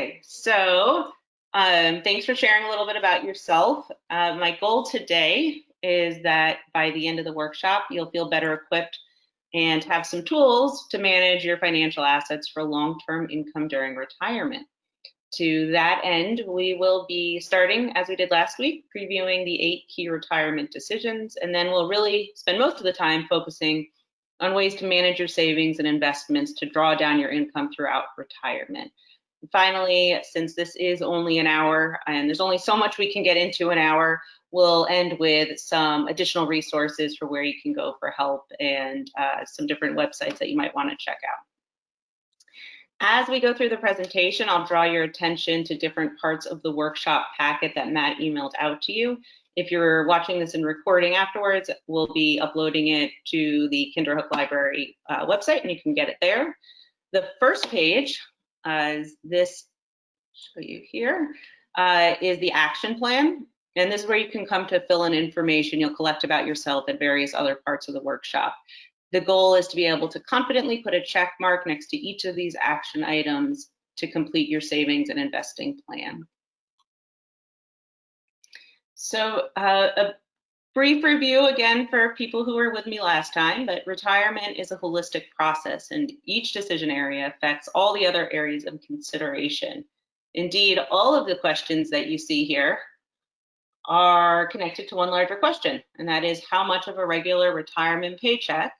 Okay, so thanks for sharing a little bit about yourself. My goal today is that by the end of the workshop, you'll feel better equipped and have some tools to manage your financial assets for long-term income during retirement. To that end, we will be starting, as we did last week, previewing the 8 key retirement decisions, and then we'll really spend most of the time focusing on ways to manage your savings and investments to draw down your income throughout retirement. And finally, since this is only an hour and there's only so much we can get into an hour, we'll end with some additional resources for where you can go for help and some different websites that you might want to check out. As we go through the presentation, I'll draw your attention to different parts of the workshop packet that Matt emailed out to you. If you're watching this in recording afterwards, we'll be uploading it to the Kinderhook Library website, and you can get it there. The first page, as this show you here, is the action plan. And this is where you can come to fill in information you'll collect about yourself at various other parts of the workshop. The goal is to be able to confidently put a check mark next to each of these action items to complete your savings and investing plan. So a brief review again for people who were with me last time, but retirement is a holistic process and each decision area affects all the other areas of consideration. Indeed, all of the questions that you see here are connected to one larger question, and that is how much of a regular retirement paycheck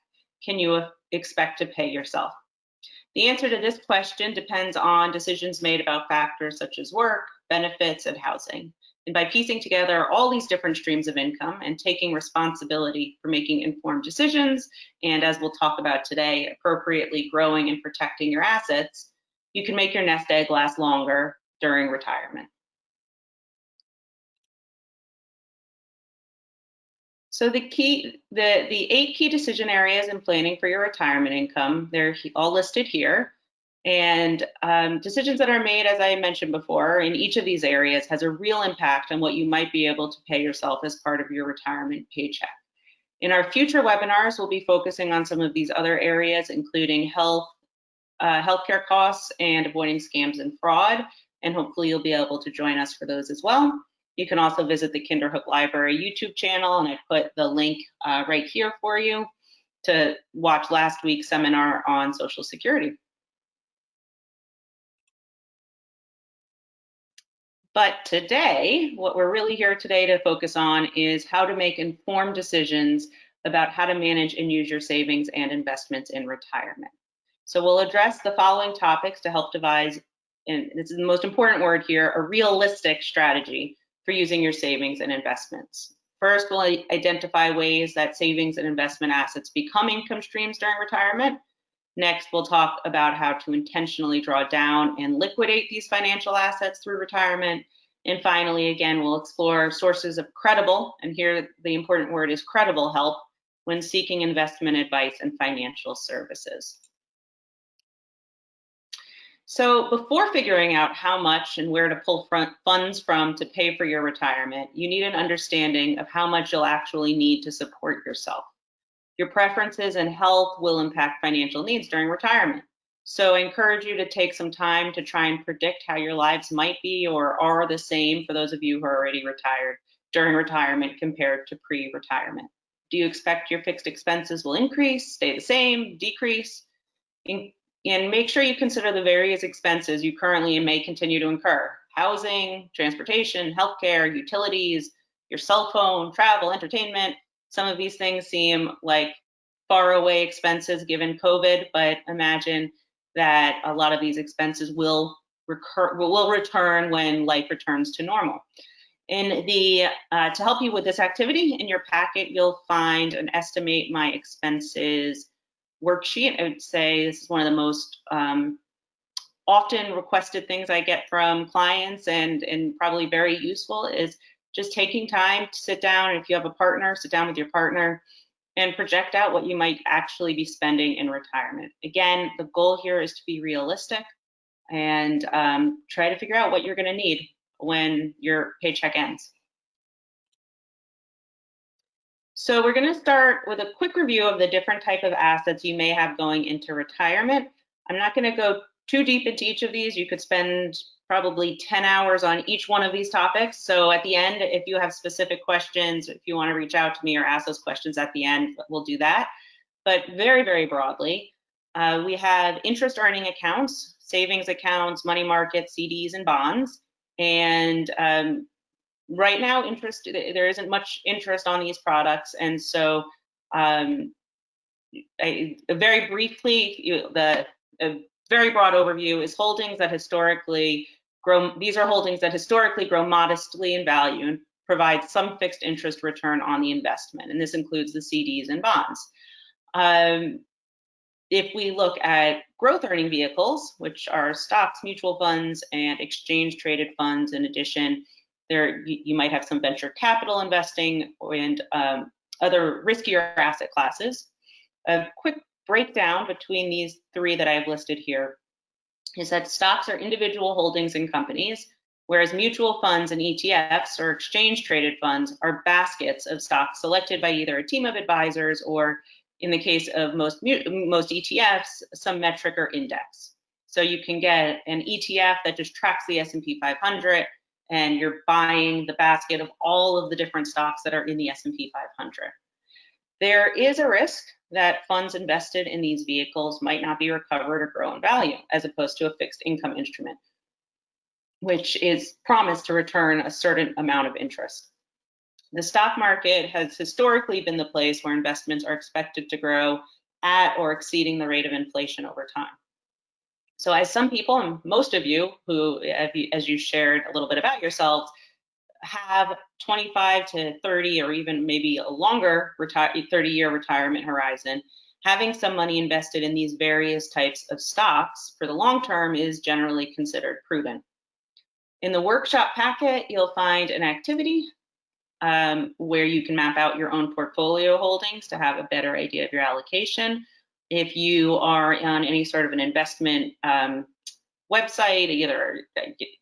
can you expect to pay yourself? The answer to this question depends on decisions made about factors such as work, benefits, and housing. And by piecing together all these different streams of income and taking responsibility for making informed decisions, and as we'll talk about today, appropriately growing and protecting your assets, you can make your nest egg last longer during retirement. So the 8 key decision areas in planning for your retirement income, they're all listed here. And decisions that are made, as I mentioned before, in each of these areas has a real impact on what you might be able to pay yourself as part of your retirement paycheck. In our future webinars, we'll be focusing on some of these other areas, including healthcare costs and avoiding scams and fraud. And hopefully you'll be able to join us for those as well. You can also visit the Kinderhook Library YouTube channel, and I put the link right here for you to watch last week's seminar on Social Security. But today, what we're really here today to focus on is how to make informed decisions about how to manage and use your savings and investments in retirement. So we'll address the following topics to help devise, and this is the most important word here, a realistic strategy for using your savings and investments. First, we'll identify ways that savings and investment assets become income streams during retirement. Next, we'll talk about how to intentionally draw down and liquidate these financial assets through retirement. And finally, again, we'll explore sources of credible, and here the important word is credible, help when seeking investment advice and financial services. So before figuring out how much and where to pull funds from to pay for your retirement, you need an understanding of how much you'll actually need to support yourself. Your preferences and health will impact financial needs during retirement. So I encourage you to take some time to try and predict how your lives might be or are the same for those of you who are already retired during retirement compared to pre-retirement. Do you expect your fixed expenses will increase, stay the same, decrease? And make sure you consider the various expenses you currently and may continue to incur: housing, transportation, healthcare, utilities, your cell phone, travel, entertainment. Some of these things seem like far away expenses given COVID, but imagine that a lot of these expenses will return when life returns to normal. To help you with this activity, in your packet, you'll find an Estimate My Expenses worksheet. I would say this is one of the most often requested things I get from clients, and probably very useful, is just taking time to sit down. If you have a partner, sit down with your partner and project out what you might actually be spending in retirement. Again, the goal here is to be realistic and try to figure out what you're going to need when your paycheck ends. So we're going to start with a quick review of the different type of assets you may have going into retirement. I'm not going to go too deep into each of these, you could spend probably 10 hours on each one of these topics. So at the end, if you have specific questions, if you want to reach out to me or ask those questions at the end, we'll do that. But very, very broadly, we have interest earning accounts, savings accounts, money markets, CDs, and bonds. And right now, there isn't much interest on these products. And so very briefly, a very broad overview is holdings that historically grow. These are holdings that historically grow modestly in value and provide some fixed interest return on the investment. And this includes the CDs and bonds. If we look at growth earning vehicles, which are stocks, mutual funds, and exchange traded funds, in addition, you might have some venture capital investing and other riskier asset classes. A quick breakdown between these three that I've listed here is that stocks are individual holdings in companies, whereas mutual funds and ETFs, or exchange traded funds, are baskets of stocks selected by either a team of advisors or, in the case of most ETFs, some metric or index. So you can get an ETF that just tracks the S&P 500, and you're buying the basket of all of the different stocks that are in the S&P 500. There is a risk that funds invested in these vehicles might not be recovered or grow in value, as opposed to a fixed income instrument, which is promised to return a certain amount of interest. The stock market has historically been the place where investments are expected to grow at or exceeding the rate of inflation over time. So as some people, and most of you who, as you shared a little bit about yourselves, have 25 to 30 or even maybe a longer 30-year retirement horizon, having some money invested in these various types of stocks for the long term is generally considered prudent. In the workshop packet, you'll find an activity where you can map out your own portfolio holdings to have a better idea of your allocation. If you are on any sort of an investment website, either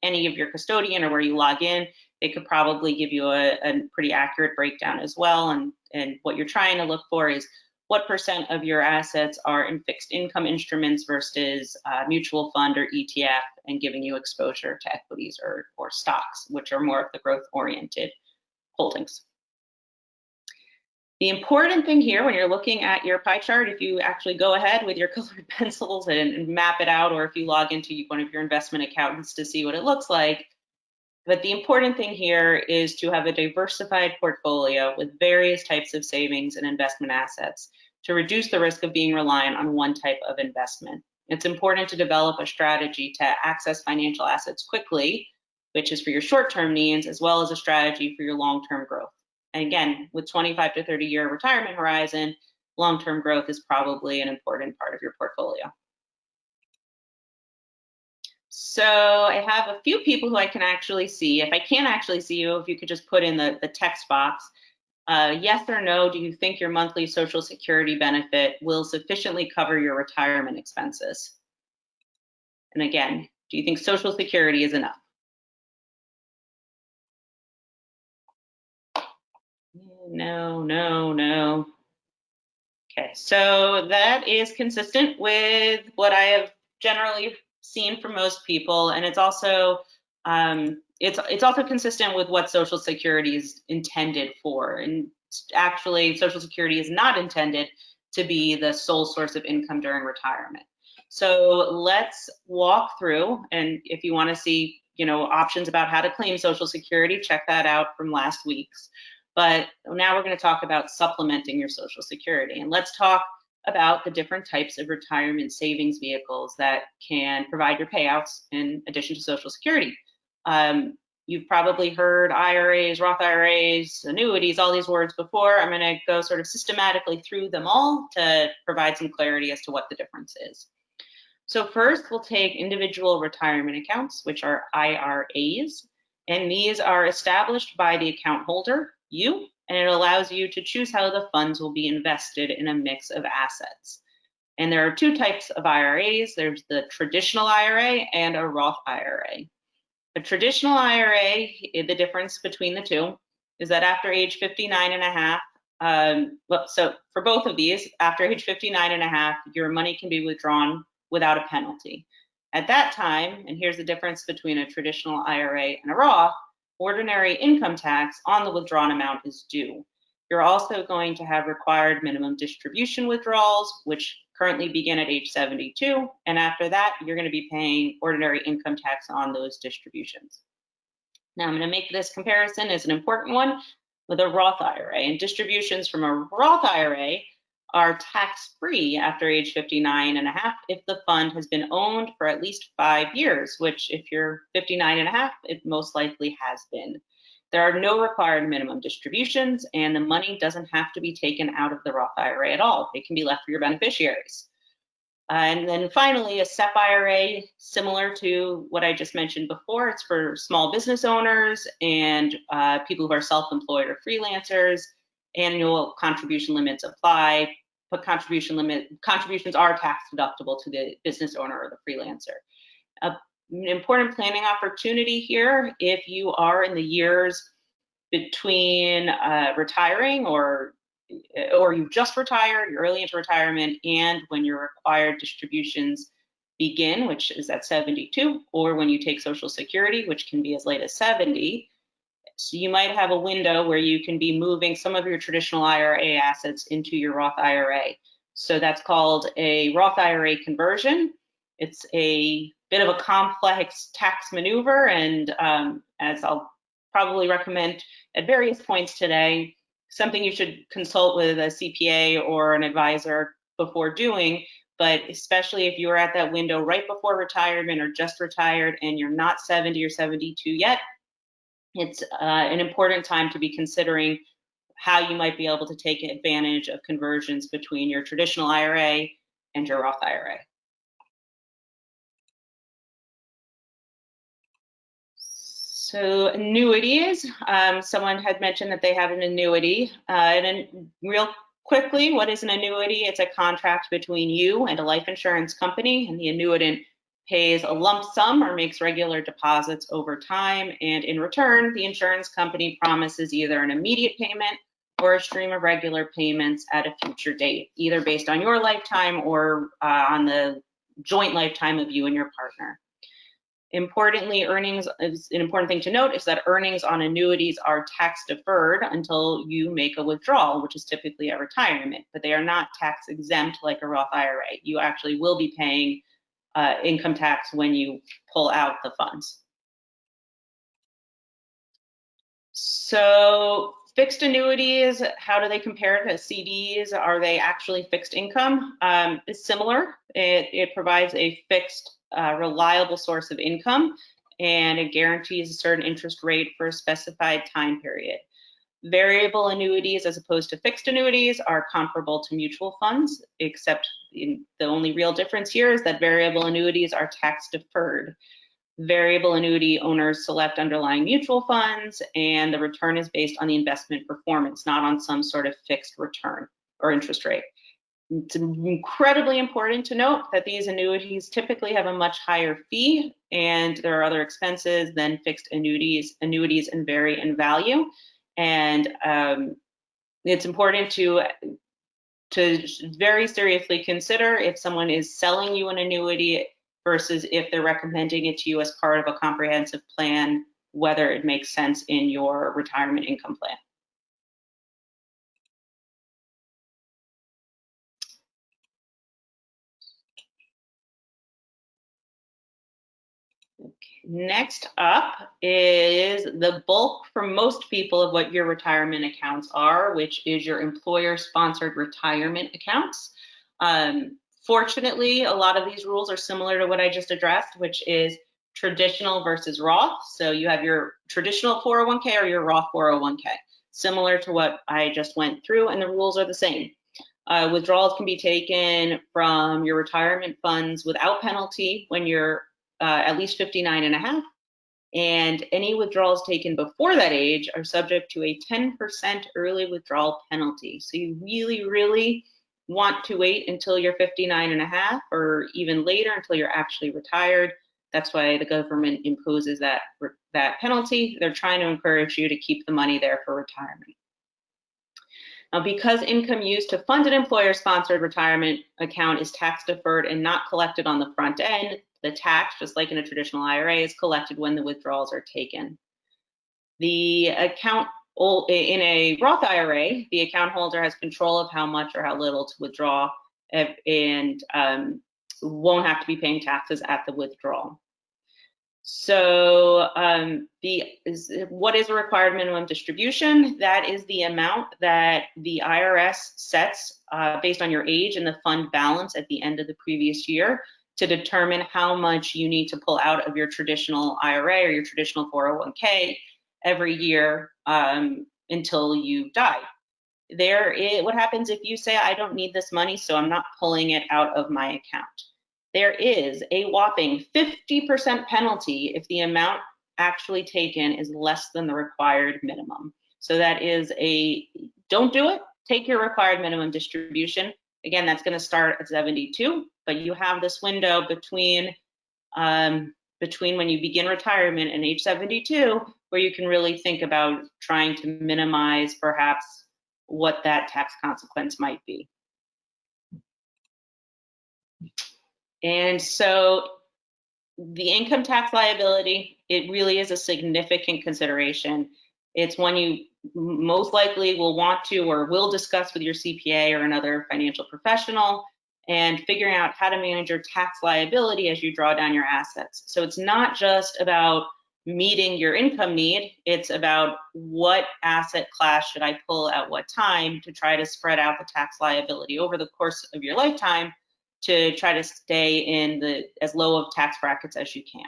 any of your custodian or where you log in, they could probably give you a pretty accurate breakdown as well. And what you're trying to look for is what % of your assets are in fixed income instruments versus mutual fund or ETF, and giving you exposure to equities or stocks, which are more of the growth-oriented holdings. The important thing here when you're looking at your pie chart, if you actually go ahead with your colored pencils and map it out, or if you log into one of your investment accountants to see what it looks like, but the important thing here is to have a diversified portfolio with various types of savings and investment assets to reduce the risk of being reliant on one type of investment. It's important to develop a strategy to access financial assets quickly, which is for your short-term needs, as well as a strategy for your long-term growth. And again, with 25 to 30-year retirement horizon, long-term growth is probably an important part of your portfolio. So I have a few people who I can actually see. If I can't actually see you, if you could just put in the text box, yes or no, do you think your monthly Social Security benefit will sufficiently cover your retirement expenses? And again, do you think Social Security is enough? No, no, no. Okay, so that is consistent with what I have generally seen from most people, and it's also consistent with what Social Security is intended for. And actually, Social Security is not intended to be the sole source of income during retirement. So let's walk through, and if you want to see, options about how to claim Social Security, check that out from last week's. But now we're going to talk about supplementing your Social Security. And let's talk about the different types of retirement savings vehicles that can provide your payouts in addition to Social Security. You've probably heard IRAs, Roth IRAs, annuities, all these words before. I'm going to go sort of systematically through them all to provide some clarity as to what the difference is. So first, we'll take individual retirement accounts, which are IRAs. And these are established by the account holder, you, and it allows you to choose how the funds will be invested in a mix of assets. And there are two types of IRAs. There's the traditional IRA and a Roth IRA. A traditional IRA, the difference between the two is that after age 59 and a half, so for both of these, after age 59 and a half, your money can be withdrawn without a penalty. At that time, and here's the difference between a traditional IRA and a Roth, ordinary income tax on the withdrawn amount is due. You're also going to have required minimum distribution withdrawals, which currently begin at age 72. And after that, you're going to be paying ordinary income tax on those distributions. Now, I'm going to make this comparison as an important one with a Roth IRA. And distributions from a Roth IRA are tax-free after age 59 and a half if the fund has been owned for at least 5 years, which if you're 59 and a half, it most likely has been. There are no required minimum distributions, and the money doesn't have to be taken out of the Roth IRA at all. It can be left for your beneficiaries. And then finally, a SEP IRA, similar to what I just mentioned before, it's for small business owners and people who are self-employed or freelancers. Annual contribution limits apply, but contributions are tax deductible to the business owner or the freelancer. An important planning opportunity here, if you are in the years between retiring or you've just retired, you're early into retirement, and when your required distributions begin, which is at 72, or when you take Social Security, which can be as late as 70. So you might have a window where you can be moving some of your traditional IRA assets into your Roth IRA. So that's called a Roth IRA conversion. It's a bit of a complex tax maneuver, and as I'll probably recommend at various points today, something you should consult with a CPA or an advisor before doing, but especially if you're at that window right before retirement or just retired and you're not 70 or 72 yet, it's an important time to be considering how you might be able to take advantage of conversions between your traditional IRA and your Roth IRA. So annuities, someone had mentioned that they had an annuity. And then real quickly, what is an annuity? It's a contract between you and a life insurance company, and the annuitant pays a lump sum or makes regular deposits over time. And in return, the insurance company promises either an immediate payment or a stream of regular payments at a future date, either based on your lifetime or on the joint lifetime of you and your partner. Importantly, earnings is an important thing to note is that earnings on annuities are tax deferred until you make a withdrawal, which is typically at retirement, but they are not tax exempt like a Roth IRA. You actually will be paying income tax when you pull out the funds. So fixed annuities, how do they compare to CDs? Are they actually fixed income? It's similar. It provides a fixed reliable source of income, and it guarantees a certain interest rate for a specified time period. Variable annuities, as opposed to fixed annuities, are comparable to mutual funds, except the only real difference here is that variable annuities are tax deferred. Variable annuity owners select underlying mutual funds, and the return is based on the investment performance, not on some sort of fixed return or interest rate. It's incredibly important to note that these annuities typically have a much higher fee, and there are other expenses than fixed annuities. Annuities and vary in value, and it's important to very seriously consider if someone is selling you an annuity versus if they're recommending it to you as part of a comprehensive plan, whether it makes sense in your retirement income plan. Next up is the bulk for most people of what your retirement accounts are, which is your employer-sponsored retirement accounts. Fortunately, a lot of these rules are similar to what I just addressed, which is traditional versus Roth. So you have your traditional 401k or your Roth 401k, similar to what I just went through, and the rules are the same. Withdrawals can be taken from your retirement funds without penalty when you're at least 59 and a half, and any withdrawals taken before that age are subject to a 10% early withdrawal penalty. So you really, really want to wait until you're 59 and a half or even later until you're actually retired. That's why the government imposes that penalty. They're trying to encourage you to keep the money there for retirement. Now, because income used to fund an employer-sponsored retirement account is tax deferred and not collected on the front end, The tax, just like in a traditional IRA, is collected when the withdrawals are taken. The account in a Roth IRA, the account holder has control of how much or how little to withdraw, and won't have to be paying taxes at the withdrawal. So what is a required minimum distribution? That is the amount that the IRS sets based on your age and the fund balance at the end of the previous year to determine how much you need to pull out of your traditional IRA or your traditional 401k every year until you die. What happens if you say, I don't need this money, so I'm not pulling it out of my account? There is a whopping 50% penalty if the amount actually taken is less than the required minimum. So that is don't do it. Take your required minimum distribution. Again, that's going to start at 72, but you have this window between when you begin retirement and age 72, where you can really think about trying to minimize perhaps what that tax consequence might be. And so the income tax liability, it really is a significant consideration. It's one you most likely will want to or will discuss with your CPA or another financial professional, and figuring out how to manage your tax liability as you draw down your assets. So it's not just about meeting your income need, it's about what asset class should I pull at what time to try to spread out the tax liability over the course of your lifetime to try to stay in as low of tax brackets as you can.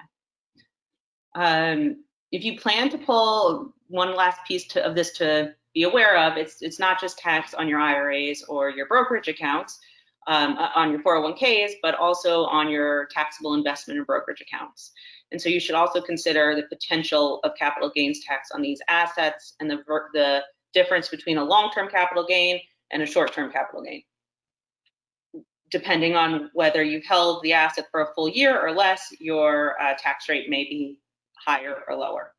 If you plan to pull, one last piece of this to be aware of, it's not just tax on your IRAs or your brokerage accounts, on your 401ks, but also on your taxable investment and brokerage accounts. And so you should also consider the potential of capital gains tax on these assets and the difference between a long-term capital gain and a short-term capital gain. Depending on whether you've held the asset for a full year or less, your tax rate may be higher or lower.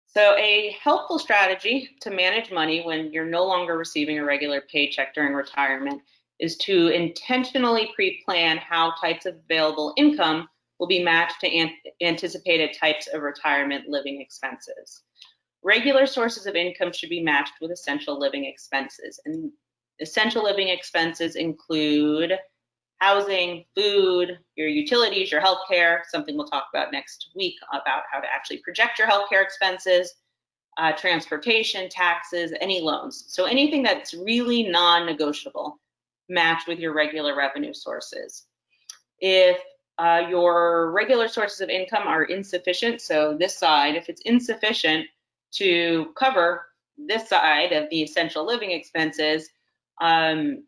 So a helpful strategy to manage money when you're no longer receiving a regular paycheck during retirement is to intentionally pre-plan how types of available income will be matched to anticipated types of retirement living expenses. Regular sources of income should be matched with essential living expenses. And essential living expenses include housing, food, your utilities, your healthcare, something we'll talk about next week about how to actually project your healthcare expenses, transportation, taxes, any loans. So anything that's really non-negotiable, match with your regular revenue sources. If your regular sources of income are insufficient, so this side, if it's insufficient to cover this side of the essential living expenses, I'm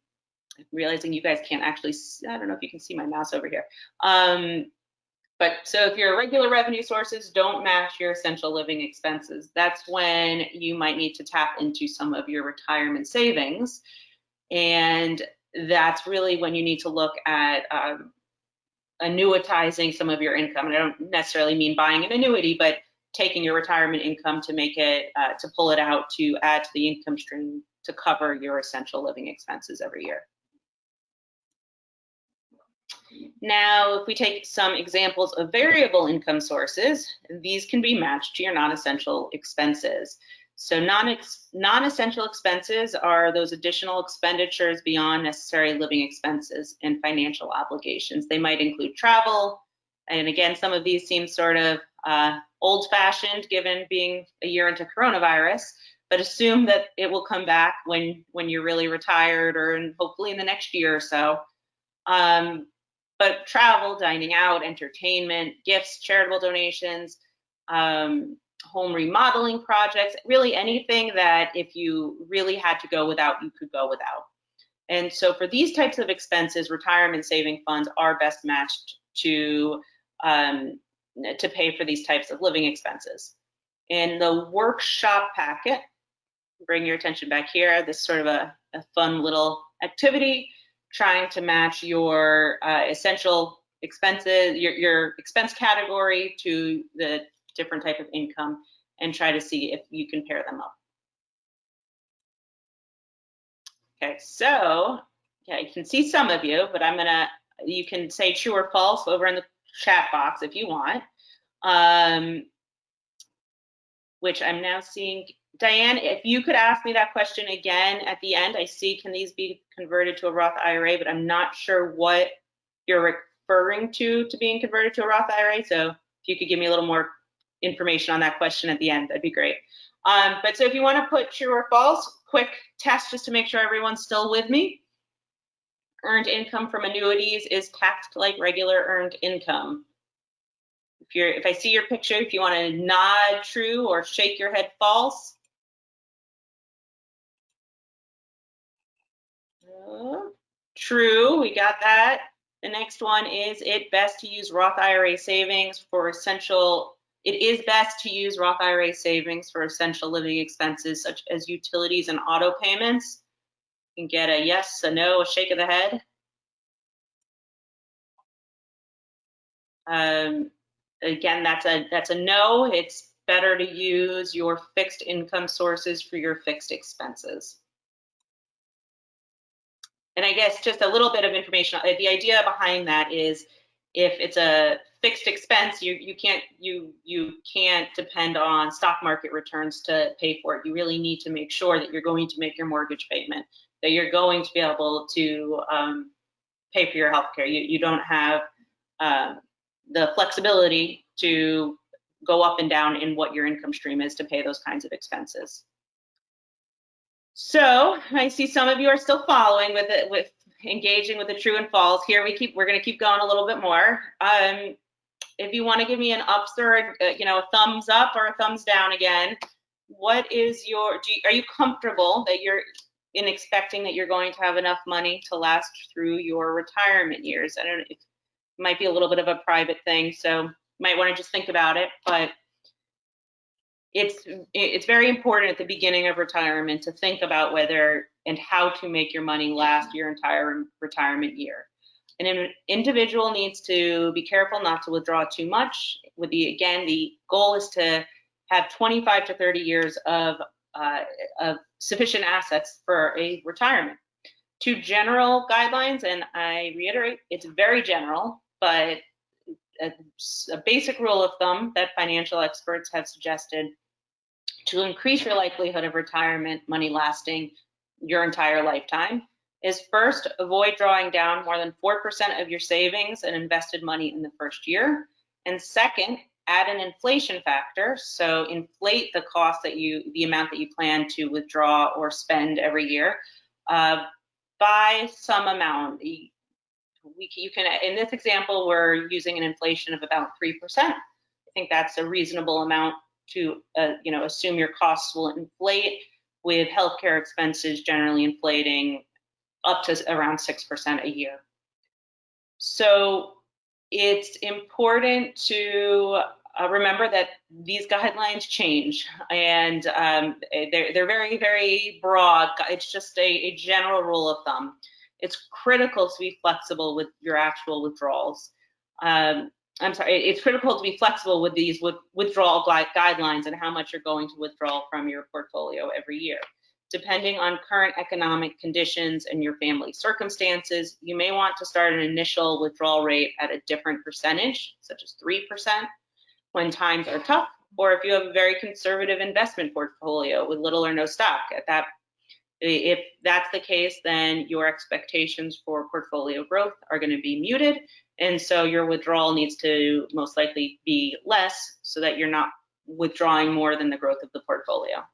realizing you guys can't actually, I don't know if you can see my mouse over here. But so if your regular revenue sources don't match your essential living expenses, that's when you might need to tap into some of your retirement savings. And that's really when you need to look at annuitizing some of your income. And I don't necessarily mean buying an annuity, but taking your retirement income to make it, to pull it out to add to the income stream to cover your essential living expenses every year. Now, if we take some examples of variable income sources, these can be matched to your non-essential expenses. So non-essential expenses are those additional expenditures beyond necessary living expenses and financial obligations. They might include travel, and again, some of these seem sort of old-fashioned given being a year into coronavirus, but assume that it will come back when you're really retired or hopefully in the next year or so. But travel, dining out, entertainment, gifts, charitable donations, home remodeling projects, really anything that if you really had to go without, you could go without. And so for these types of expenses, retirement saving funds are best matched to pay for these types of living expenses. In the workshop packet, bring your attention back here, this is sort of a fun little activity trying to match your essential expenses, your expense category to the different type of income and try to see if you can pair them up. Okay, so Yeah, I can see some of you, but you can say true or false over in the chat box if you want. Which I'm now seeing. Diane, if you could ask me that question again at the end. I see, can these be converted to a Roth IRA, but I'm not sure what you're referring to being converted to a Roth IRA. So if you could give me a little more information on that question at the end, that'd be great. But so if you want to put true or false, quick test just to make sure everyone's still with me. Earned income from annuities is taxed like regular earned income. If I see your picture, if you want to nod true or shake your head false. True, we got that. The next one is it best to use Roth IRA savings for essential. It is best to use Roth IRA savings for essential living expenses such as utilities and auto payments. You can get a yes, a no, a shake of the head. Again, that's a no. It's better to use your fixed income sources for your fixed expenses. And I guess just a little bit of information. The idea behind that is if it's a fixed expense, you can't depend on stock market returns to pay for it. You really need to make sure that you're going to make your mortgage payment, that you're going to be able to pay for your health care. You don't have the flexibility to go up and down in what your income stream is to pay those kinds of expenses. So I see some of you are still following with it, with engaging with the true and false. Here we're going to keep going a little bit more. If you want to give me an ups or a thumbs up or a thumbs down again, what is are you comfortable that you're in expecting that you're going to have enough money to last through your retirement years? I don't know, it might be a little bit of a private thing, so you might want to just think about it, but it's very important at the beginning of retirement to think about whether and how to make your money last your entire retirement year. And an individual needs to be careful not to withdraw too much. The goal is to have 25 to 30 years of sufficient assets for a retirement. Two general guidelines, and I reiterate, it's very general, but a basic rule of thumb that financial experts have suggested to increase your likelihood of retirement money lasting your entire lifetime is first, avoid drawing down more than 4% of your savings and invested money in the first year. And second, add an inflation factor. So inflate the cost the amount that you plan to withdraw or spend every year by some amount. You can, in this example, we're using an inflation of about 3%. I think that's a reasonable amount to assume your costs will inflate, with healthcare expenses generally inflating up to around 6% a year. So it's important to remember that these guidelines change, and they're very, very broad. It's just a general rule of thumb. It's critical to be flexible with your actual withdrawals. It's critical to be flexible with these withdrawal guidelines and how much you're going to withdraw from your portfolio every year. Depending on current economic conditions and your family circumstances, you may want to start an initial withdrawal rate at a different percentage, such as 3%, when times are tough, or if you have a very conservative investment portfolio with little or no stock. If that's the case, then your expectations for portfolio growth are going to be muted, and so your withdrawal needs to most likely be less so that you're not withdrawing more than the growth of the portfolio.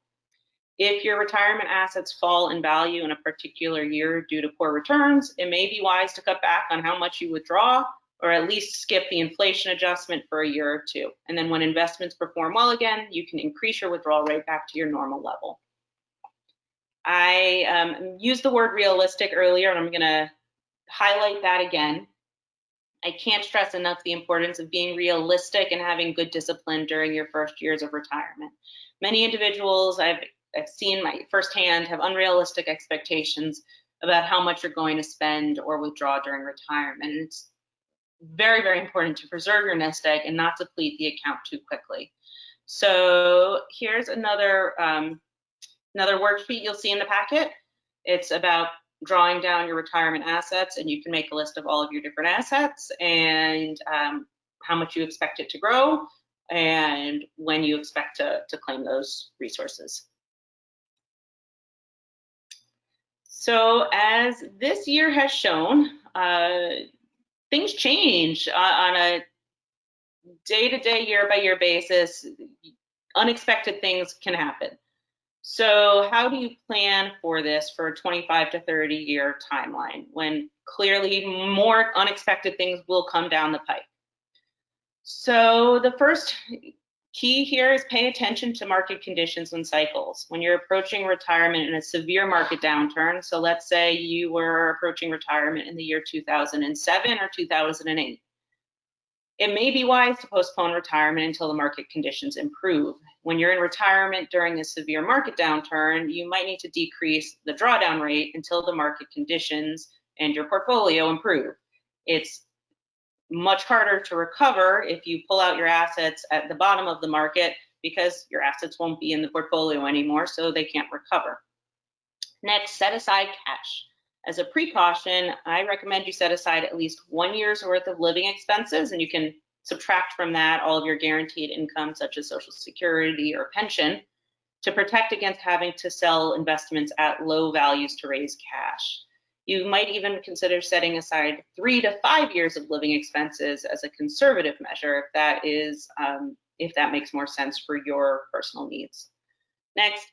If your retirement assets fall in value in a particular year due to poor returns, it may be wise to cut back on how much you withdraw, or at least skip the inflation adjustment for a year or two. And then when investments perform well again, you can increase your withdrawal rate back to your normal level. I used the word realistic earlier, and I'm going to highlight that again. I can't stress enough the importance of being realistic and having good discipline during your first years of retirement. Many individuals I've seen firsthand have unrealistic expectations about how much you're going to spend or withdraw during retirement. And it's very, very important to preserve your nest egg and not deplete the account too quickly. So here's another worksheet you'll see in the packet. It's about drawing down your retirement assets, and you can make a list of all of your different assets and how much you expect it to grow and when you expect to claim those resources. So as this year has shown, things change on a day-to-day, year-by-year basis. Unexpected things can happen. So how do you plan for this for a 25 to 30 year timeline when clearly more unexpected things will come down the pike? So the first key here is pay attention to market conditions and cycles. When you're approaching retirement in a severe market downturn, so let's say you were approaching retirement in the year 2007 or 2008, it may be wise to postpone retirement until the market conditions improve. When you're in retirement during a severe market downturn, you might need to decrease the drawdown rate until the market conditions and your portfolio improve. It's much harder to recover if you pull out your assets at the bottom of the market because your assets won't be in the portfolio anymore, so they can't recover. Next, set aside cash. As a precaution, I recommend you set aside at least 1 year's worth of living expenses, and you can subtract from that all of your guaranteed income, such as Social Security or pension, to protect against having to sell investments at low values to raise cash. You might even consider setting aside 3 to 5 years of living expenses as a conservative measure if that makes more sense for your personal needs. Next,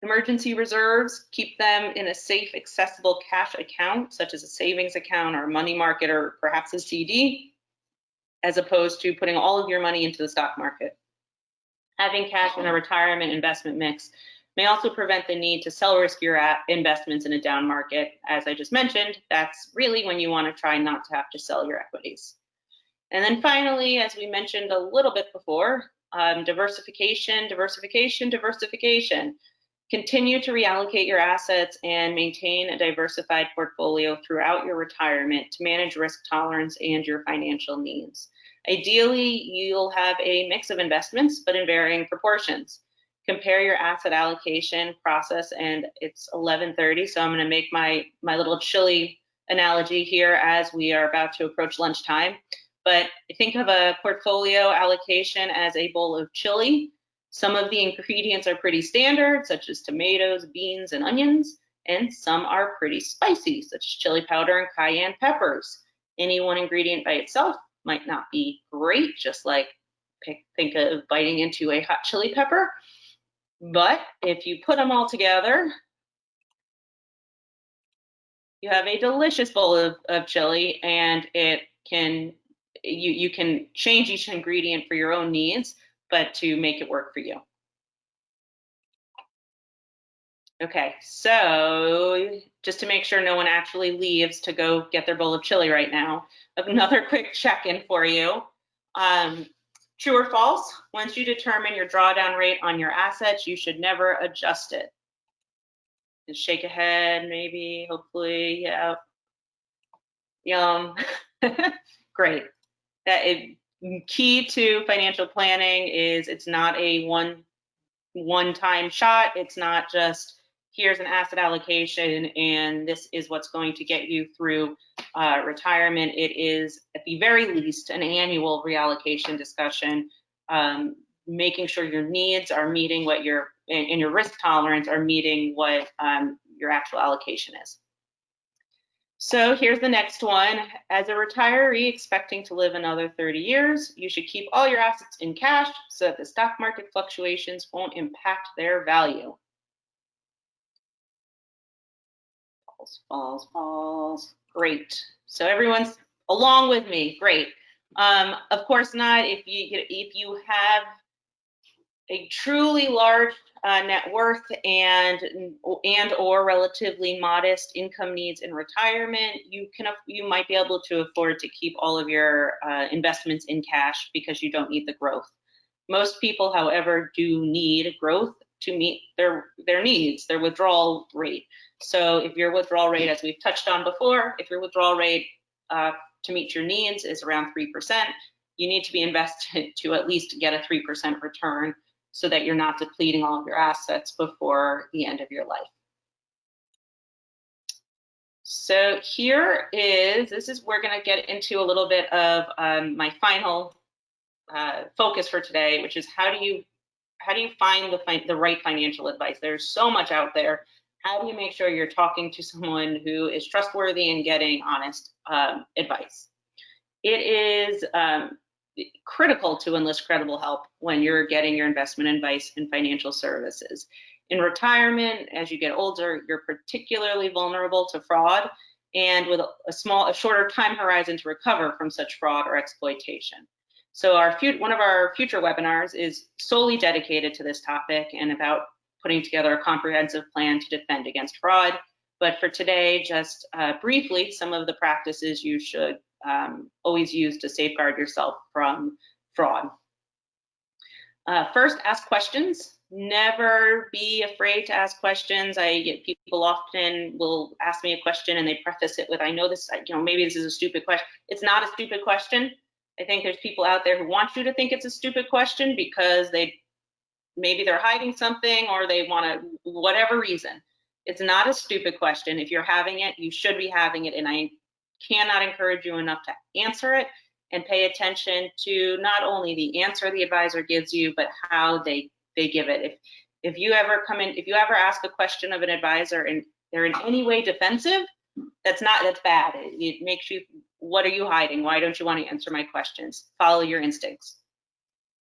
emergency reserves, keep them in a safe, accessible cash account, such as a savings account or a money market or perhaps a CD, as opposed to putting all of your money into the stock market. Having cash in a retirement investment mix may also prevent the need to sell riskier investments in a down market. As I just mentioned, that's really when you want to try not to have to sell your equities. And then finally, as we mentioned a little bit before, diversification, diversification, diversification. Continue to reallocate your assets and maintain a diversified portfolio throughout your retirement to manage risk tolerance and your financial needs. Ideally, you'll have a mix of investments, but in varying proportions. Compare your asset allocation process, and it's 11:30, so I'm going to make my little chili analogy here as we are about to approach lunchtime. But think of a portfolio allocation as a bowl of chili. Some of the ingredients are pretty standard, such as tomatoes, beans, and onions, and some are pretty spicy, such as chili powder and cayenne peppers. Any one ingredient by itself might not be great, just like think of biting into a hot chili pepper. But if you put them all together, you have a delicious bowl of chili, and you can change each ingredient for your own needs, but to make it work for you. Okay, so just to make sure no one actually leaves to go get their bowl of chili right now, another quick check-in for you. True or false, once you determine your drawdown rate on your assets, you should never adjust it. Just shake a head, maybe, hopefully, yeah. Yum. Great. Key to financial planning is it's not a one-time shot. It's not just here's an asset allocation and this is what's going to get you through retirement. It is at the very least an annual reallocation discussion, making sure your needs are meeting what your risk tolerance are meeting what your actual allocation is. So here's the next one. As a retiree expecting to live another 30 years, you should keep all your assets in cash so that the stock market fluctuations won't impact their value. False. Great. So everyone's along with me. Great. Of course not. If you have a truly large net worth and or relatively modest income needs in retirement, you might be able to afford to keep all of your investments in cash because you don't need the growth. Most people, however, do need growth to meet their needs, their withdrawal rate. So if your withdrawal rate, as we've touched on before, if your withdrawal rate to meet your needs is around 3%, you need to be invested to at least get a 3% return so that you're not depleting all of your assets before the end of your life. So this is we're going to get into a little bit of my final focus for today, which is how do you find the right financial advice? There's so much out there. How do you make sure you're talking to someone who is trustworthy and getting honest advice? It is critical to enlist credible help when you're getting your investment advice in financial services. In retirement, as you get older, you're particularly vulnerable to fraud, and with a shorter time horizon to recover from such fraud or exploitation. So one of our future webinars is solely dedicated to this topic and about putting together a comprehensive plan to defend against fraud. But for today, just briefly, some of the practices you should always use to safeguard yourself from fraud. First, ask questions. Never be afraid to ask questions. People often will ask me a question and they preface it with, I know this, maybe this is a stupid question. It's not a stupid question. I think there's people out there who want you to think it's a stupid question because maybe they're hiding something or they want to, whatever reason. It's not a stupid question. If you're having it, you should be having it. And I cannot encourage you enough to answer it and pay attention to not only the answer the advisor gives you, but how they give it. If you ever ask a question of an advisor and they're in any way defensive, that's bad. It makes you, what are you hiding? Why don't you want to answer my questions? Follow your instincts.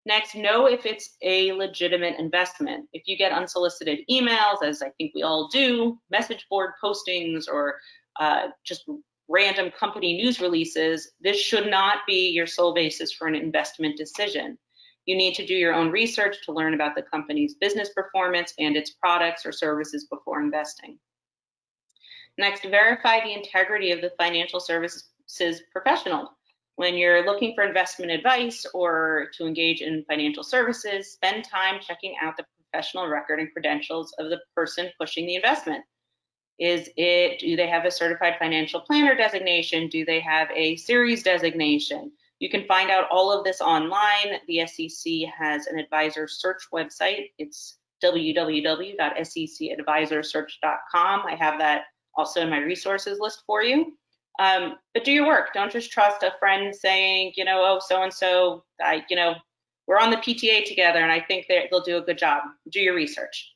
Next, know if it's a legitimate investment. If you get unsolicited emails, as I think we all do, message board postings, or just random company news releases, this should not be your sole basis for an investment decision. You need to do your own research to learn about the company's business performance and its products or services before investing. Next, verify the integrity of the financial services professional. When you're looking for investment advice or to engage in financial services, spend time checking out the professional record and credentials of the person pushing the investment. Do they have a certified financial planner designation? Do they have a series designation? You can find out all of this online. The SEC has an advisor search website. It's www.secadvisorsearch.com. I have that also in my resources list for you. But do your work. Don't just trust a friend saying, oh, so-and-so, we're on the PTA together and I think they'll do a good job. Do your research.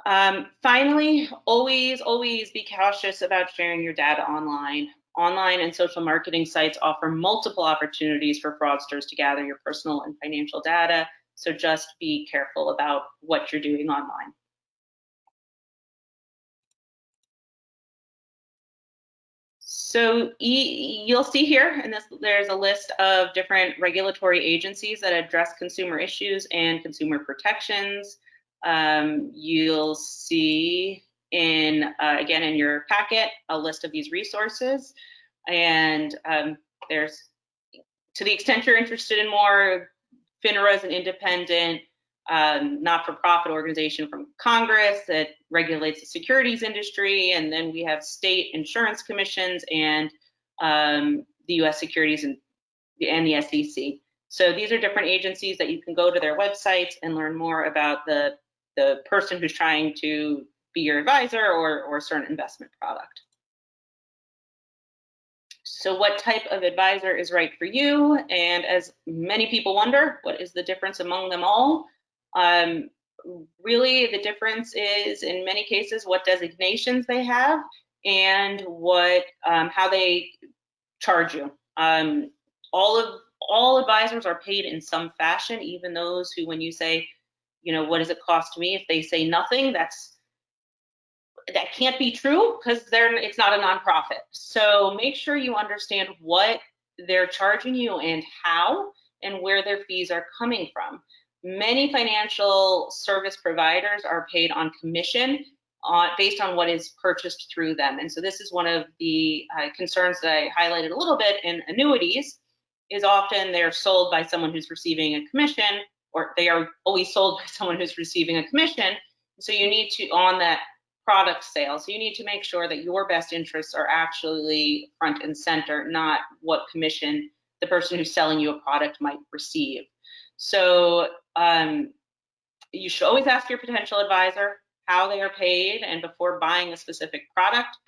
Finally, always be cautious about sharing your data online. Online and social marketing sites offer multiple opportunities for fraudsters to gather your personal and financial data. So just be careful about what you're doing online. So you'll see here, there's a list of different regulatory agencies that address consumer issues and consumer protections. You'll see again in your packet a list of these resources, and there's, to the extent you're interested in more, FINRA is an independent not-for-profit organization from Congress that regulates the securities industry, and then we have state insurance commissions and the U.S. Securities and the SEC. So these are different agencies that you can go to their websites and learn more about the person who's trying to be your advisor or a certain investment product. So what type of advisor is right for you? And as many people wonder, what is the difference among them all? Really, the difference is, in many cases, what designations they have and how they charge you. All advisors are paid in some fashion, even those who, when you say, what does it cost me? If they say nothing, that can't be true because it's not a nonprofit. So make sure you understand what they're charging you and how and where their fees are coming from. Many financial service providers are paid on commission based on what is purchased through them. And so this is one of the concerns that I highlighted a little bit in annuities, is often they're sold by someone who's receiving a commission, or they are always sold by someone who's receiving a commission. So you need to, on that product sale, so you need to make sure that your best interests are actually front and center, not what commission the person who's selling you a product might receive. So you should always ask your potential advisor how they are paid, and before buying a specific product,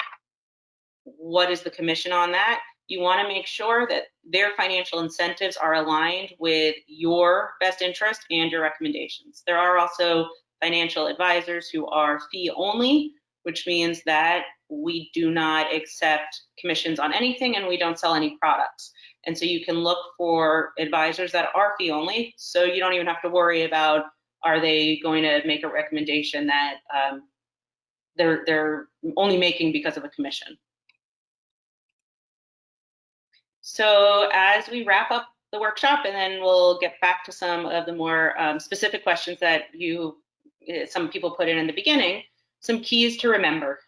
what is the commission on that? You want to make sure that their financial incentives are aligned with your best interest and your recommendations. There are also financial advisors who are fee only, which means that we do not accept commissions on anything and we don't sell any products. And so you can look for advisors that are fee only, so you don't even have to worry about, are they going to make a recommendation that they're only making because of a commission. So as we wrap up the workshop, and then we'll get back to some of the more specific questions that some people put in the beginning, some keys to remember.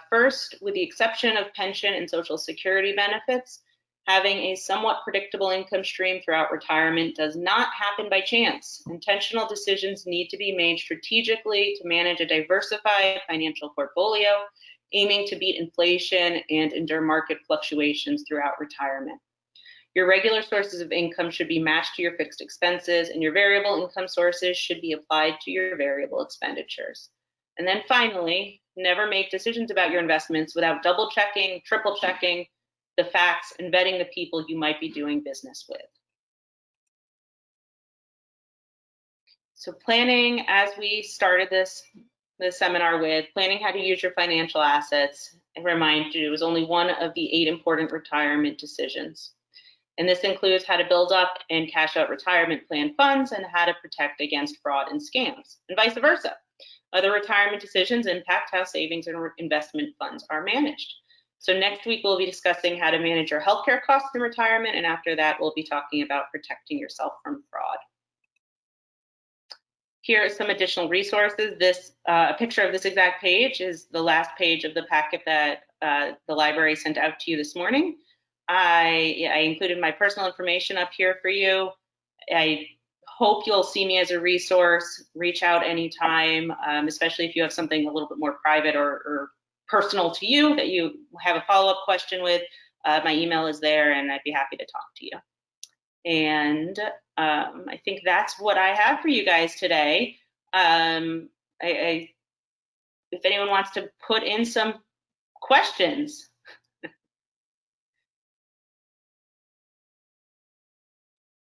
First, with the exception of pension and Social Security benefits, having a somewhat predictable income stream throughout retirement does not happen by chance. Intentional decisions need to be made strategically to manage a diversified financial portfolio, aiming to beat inflation and endure market fluctuations throughout retirement. Your regular sources of income should be matched to your fixed expenses, and your variable income sources should be applied to your variable expenditures. And then finally, never make decisions about your investments without double checking, triple checking the facts and vetting the people you might be doing business with. So planning, as we started this seminar with, planning how to use your financial assets, and remind you, is only one of the 8 important retirement decisions. And this includes how to build up and cash out retirement plan funds and how to protect against fraud and scams, and vice versa. Other retirement decisions impact how savings and investment funds are managed. So next week, we'll be discussing how to manage your healthcare costs in retirement, and after that, we'll be talking about protecting yourself from fraud. Here are some additional resources. A picture of this exact page is the last page of the packet that the library sent out to you this morning. I included my personal information up here for you. I hope you'll see me as a resource. Reach out anytime, especially if you have something a little bit more private or personal to you that you have a follow-up question with. My email is there, and I'd be happy to talk to you. And I think that's what I have for you guys today. If anyone wants to put in some questions.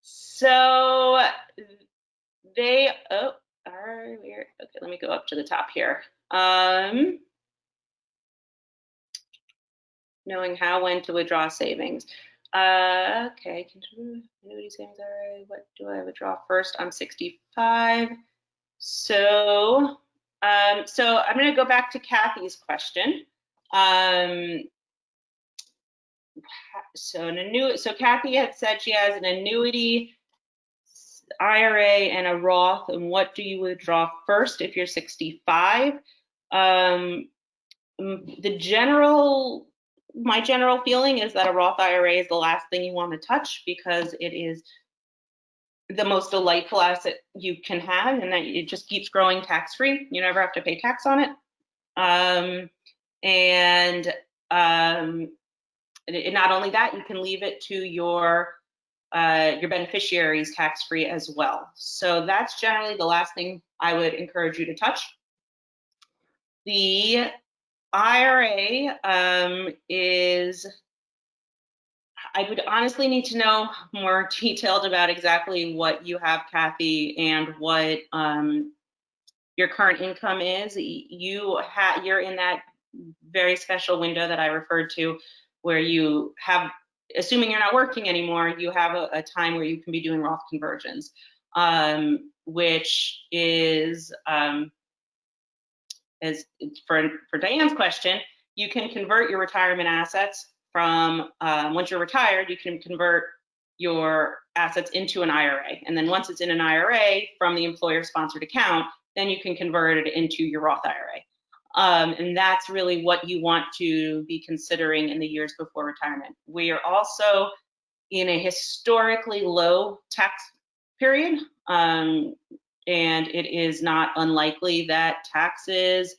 So they, okay, let me go up to the top here. Knowing how, when to withdraw savings. Okay, annuity savings, all right, what do I withdraw first? I'm 65. So I'm gonna go back to Kathy's question. So Kathy had said she has an annuity, IRA, and a Roth, and what do you withdraw first if you're 65? My general feeling is that a Roth IRA is the last thing you want to touch, because it is the most delightful asset you can have, and that it just keeps growing tax-free. You never have to pay tax on it. Not only that, you can leave it to your beneficiaries tax-free as well. So that's generally the last thing I would encourage you to touch. The IRA I would honestly need to know more detailed about exactly what you have, Kathy, and what your current income is. You're in that very special window that I referred to, where you have, assuming you're not working anymore, you have a time where you can be doing Roth conversions, which is, as for Diane's question, you can convert your retirement assets from, once you're retired, you can convert your assets into an IRA. And then once it's in an IRA from the employer-sponsored account, then you can convert it into your Roth IRA. And that's really what you want to be considering in the years before retirement. We are also in a historically low tax period, and it is not unlikely that taxes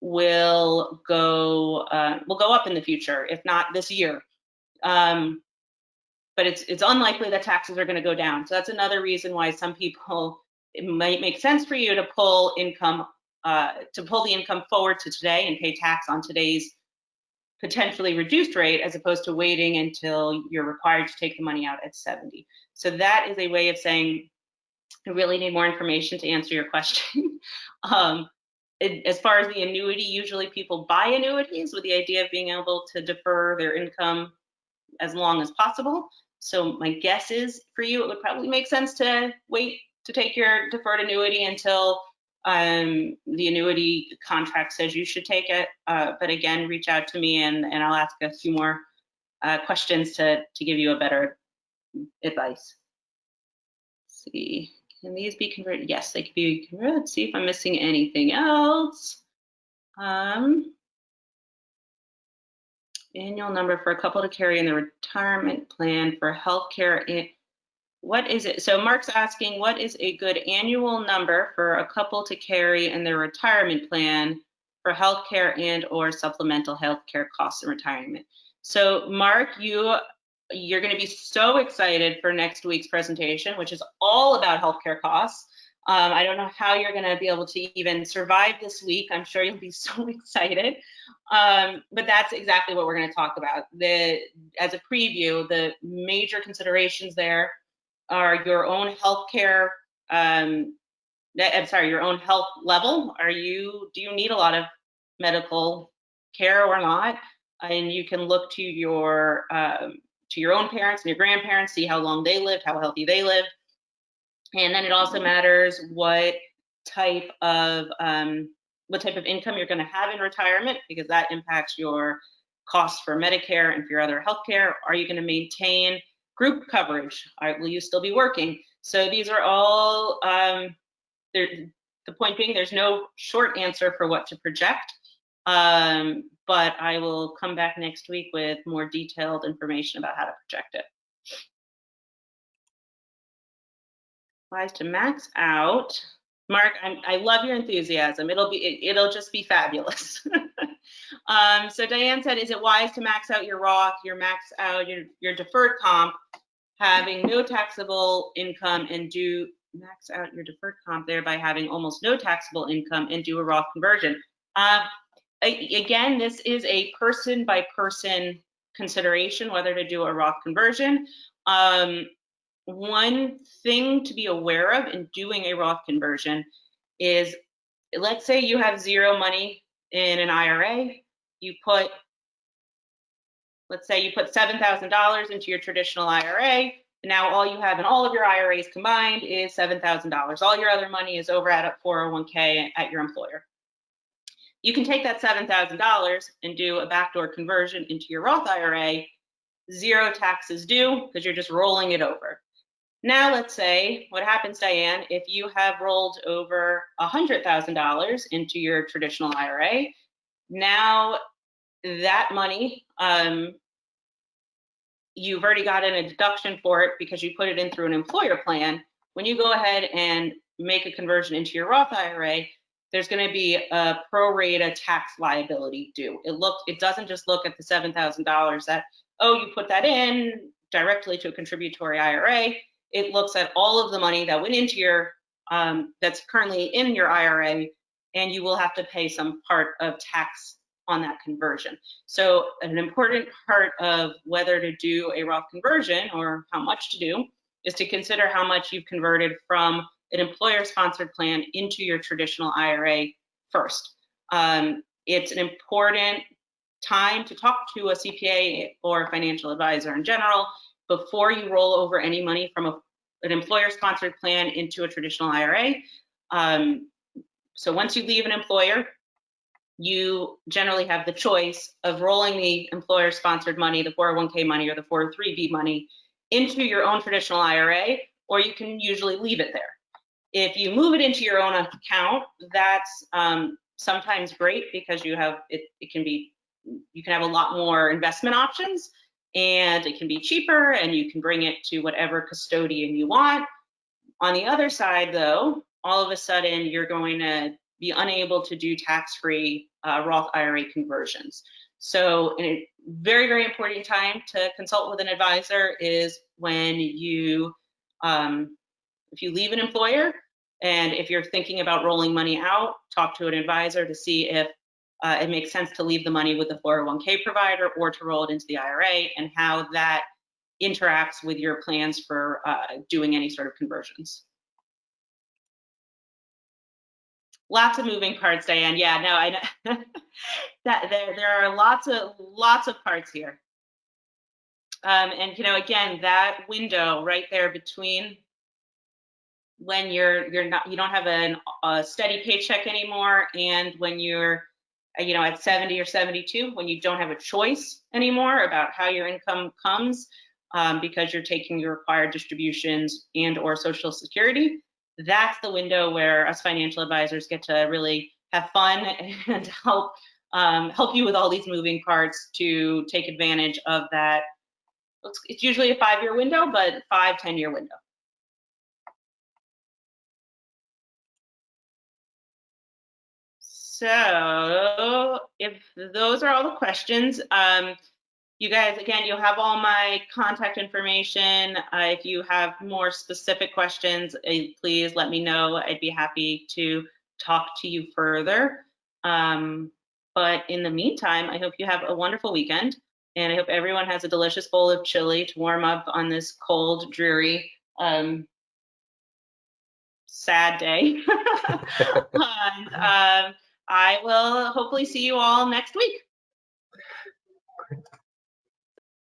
will go up in the future, if not this year. But it's unlikely that taxes are going to go down. So that's another reason why some people, it might make sense for you to pull income to pull the income forward to today and pay tax on today's potentially reduced rate, as opposed to waiting until you're required to take the money out at 70. So that is a way of saying, I really need more information to answer your question. As far as the annuity, usually people buy annuities with the idea of being able to defer their income as long as possible. So my guess is for you, it would probably make sense to wait to take your deferred annuity until the annuity contract says you should take it. But again, reach out to me and I'll ask a few more questions to give you a better advice. Let's see, can these be converted? Yes, they can be converted. Let's see if I'm missing anything else. Annual number for a couple to carry in the retirement plan for healthcare. What is it? So Mark's asking, what is a good annual number for a couple to carry in their retirement plan for healthcare and or supplemental healthcare costs in retirement? So Mark, you're going to be so excited for next week's presentation, which is all about healthcare costs. I don't know how you're going to be able to even survive this week. I'm sure you'll be so excited. But that's exactly what we're going to talk about. As a preview, the major considerations there are your own healthcare. I'm sorry, your own health level. Do you need a lot of medical care or not? And you can look to your own parents and your grandparents, see how long they lived, how healthy they lived. And then it also matters what type of income you're going to have in retirement, because that impacts your costs for Medicare and for your other healthcare. Are you going to maintain group coverage? Will you still be working? So these are all, the point being, there's no short answer for what to project, but I will come back next week with more detailed information about how to project it. Applies to max out. Mark, I love your enthusiasm. It'll just be fabulous. So Diane said, is it wise to max out your Roth, max out your deferred comp, having no taxable income, and do max out your deferred comp, thereby having almost no taxable income, and do a Roth conversion? Again, this is a person by person consideration whether to do a Roth conversion. One thing to be aware of in doing a Roth conversion is, let's say you have zero money in an IRA. Let's say you put $7,000 into your traditional IRA. Now all you have in all of your IRAs combined is $7,000. All your other money is over at a 401k at your employer. You can take that $7,000 and do a backdoor conversion into your Roth IRA, zero taxes due, because you're just rolling it over. Now, let's say, what happens, Diane, if you have rolled over $100,000 into your traditional IRA, now that money, you've already gotten a deduction for it because you put it in through an employer plan. When you go ahead and make a conversion into your Roth IRA, there's going to be a pro rata tax liability due. It doesn't just look at the $7,000 that, oh, you put that in directly to a contributory IRA. It looks at all of the money that went into your, that's currently in your IRA, and you will have to pay some part of tax on that conversion. So an important part of whether to do a Roth conversion or how much to do is to consider how much you've converted from an employer-sponsored plan into your traditional IRA first. It's an important time to talk to a CPA or a financial advisor in general before you roll over any money from an employer-sponsored plan into a traditional IRA. So once you leave an employer, you generally have the choice of rolling the employer-sponsored money, the 401k money or the 403b money, into your own traditional IRA, or you can usually leave it there. If you move it into your own account, that's sometimes great because you have you can have a lot more investment options, and it can be cheaper, and you can bring it to whatever custodian you want. On the other side, though, all of a sudden you're going to be unable to do tax-free Roth IRA conversions. So a very, very important time to consult with an advisor is when you, if you leave an employer, And if you're thinking about rolling money out, talk to an advisor to see if it makes sense to leave the money with the 401k provider or to roll it into the IRA, and how that interacts with your plans for doing any sort of conversions. Lots of moving parts, Diane. Yeah, no, I know that there are lots of parts here. And again, that window right there between when you don't have a steady paycheck anymore, and when you're at 70 or 72, when you don't have a choice anymore about how your income comes, because you're taking your required distributions and or Social Security. That's the window where us financial advisors get to really have fun and help you with all these moving parts to take advantage of that. It's usually a 5-year window, but 5-10-year window. So if those are all the questions, you guys, again, you'll have all my contact information. If you have more specific questions, please let me know. I'd be happy to talk to you further. But in the meantime, I hope you have a wonderful weekend, and I hope everyone has a delicious bowl of chili to warm up on this cold, dreary, sad day. And I will hopefully see you all next week.